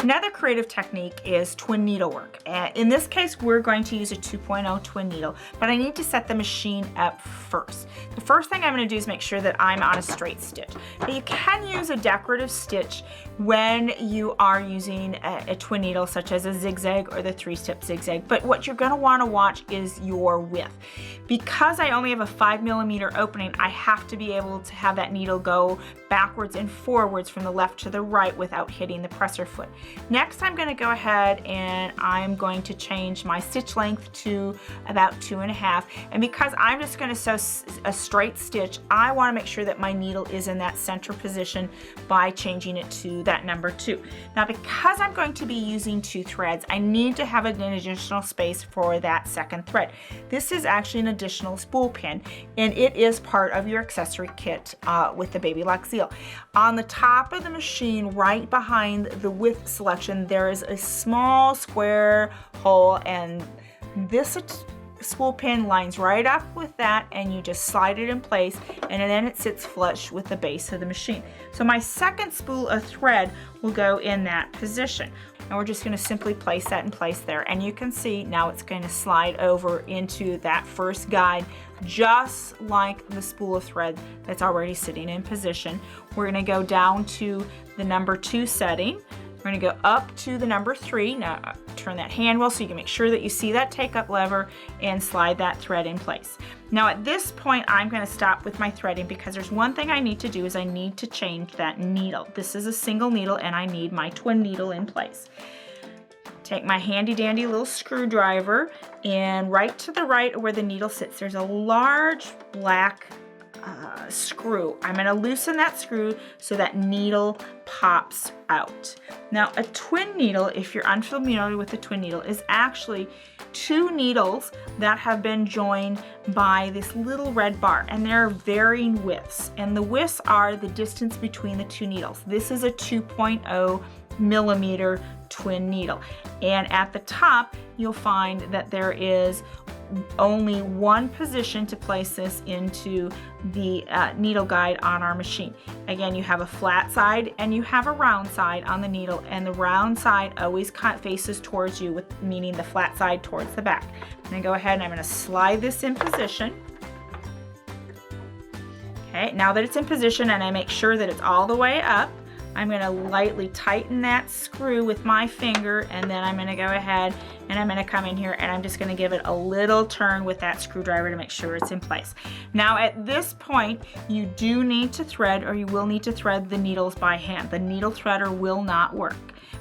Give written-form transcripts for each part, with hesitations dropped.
Another creative technique is twin needlework. In this case, we're going to use a 2.0 twin needle, but I need to set the machine up first. The first thing I'm going to do is make sure that I'm on a straight stitch. Now you can use a decorative stitch when you are using a twin needle, such as a zigzag or the 3-step zigzag, but what you're going to want to watch is your width. Because I only have a 5mm opening, I have to be able to have that needle go backwards and forwards from the left to the right without hitting the presser foot. Next, I'm going to go ahead and I'm going to change my stitch length to about 2.5, and because I'm just going to sew a straight stitch, I want to make sure that my needle is in that center position by changing it to that number 2. Now, because I'm going to be using 2 threads, I need to have an additional space for that second thread. This is actually an additional spool pin, and it is part of your accessory kit with the Baby Lock Zeal. On the top of the machine, right behind the width selection, there is a small square hole, and this spool pin lines right up with that, and you just slide it in place, and then it sits flush with the base of the machine. So my second spool of thread will go in that position, and we're just going to simply place that in place there, and you can see now it's going to slide over into that first guide just like the spool of thread that's already sitting in position. We're going to go down to the number 2 setting. We're going to go up to the number 3. Now turn that hand wheel so you can make sure that you see that take up lever and slide that thread in place. Now at this point, I'm going to stop with my threading because there's one thing I need to do is I need to change that needle. This is a single needle and I need my twin needle in place. Take my handy dandy little screwdriver, and right to the right of where the needle sits, there's a large black screw. I'm going to loosen that screw so that needle pops out. Now a twin needle, if you're unfamiliar with a twin needle, is actually 2 needles that have been joined by this little red bar, and there are varying widths, and the widths are the distance between the 2 needles. This is a 2.0mm twin needle, and at the top you'll find that there is only one position to place this into the needle guide on our machine. Again, you have a flat side and you have a round side on the needle, and the round side always faces towards you, meaning the flat side towards the back. I'm going to go ahead and I'm going to slide this in position. Okay, now that it's in position and I make sure that it's all the way up, I'm going to lightly tighten that screw with my finger, and then I'm going to go ahead and I'm going to come in here and I'm just going to give it a little turn with that screwdriver to make sure it's in place. Now at this point, you do need to thread, or you will need to thread the needles by hand. The needle threader will not work.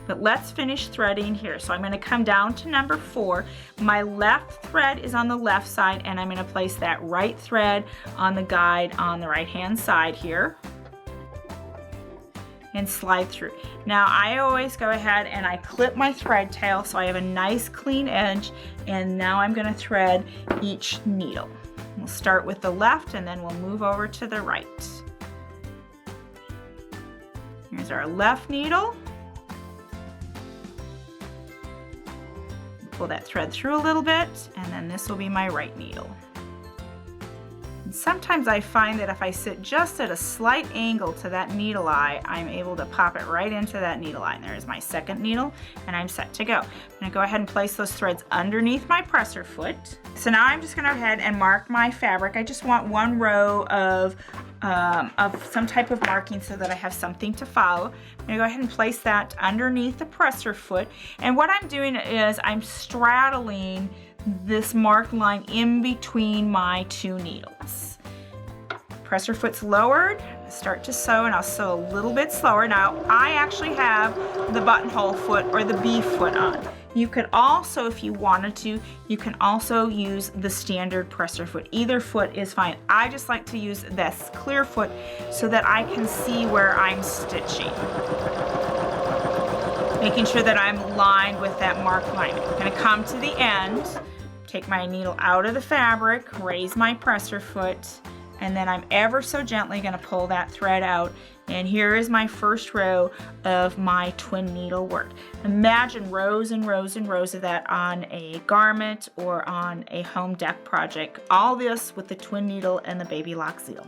But let's finish threading here. So I'm going to come down to number 4. My left thread is on the left side, and I'm going to place that right thread on the guide on the right hand side here and slide through. Now I always go ahead and I clip my thread tail so I have a nice clean edge, and now I'm going to thread each needle. We'll start with the left and then we'll move over to the right. Here's our left needle. Pull that thread through a little bit, and then this will be my right needle. Sometimes I find that if I sit just at a slight angle to that needle eye, I'm able to pop it right into that needle eye. And there's my second needle, and I'm set to go. I'm going to go ahead and place those threads underneath my presser foot. So now I'm just going to go ahead and mark my fabric. I just want one row of some type of marking so that I have something to follow. I'm going to go ahead and place that underneath the presser foot. And what I'm doing is I'm straddling this marked line in between my 2 needles. Presser foot's lowered, start to sew, and I'll sew a little bit slower. Now I actually have the buttonhole foot or the B foot on. You could also, if you wanted to, you can also use the standard presser foot. Either foot is fine. I just like to use this clear foot so that I can see where I'm stitching, making sure that I'm lined with that marked line. I'm going to come to the end, take my needle out of the fabric, raise my presser foot, and then I'm ever so gently going to pull that thread out. And here is my first row of my twin needle work. Imagine rows and rows and rows of that on a garment or on a home deck project. All this with the twin needle and the Baby Lock Zeal.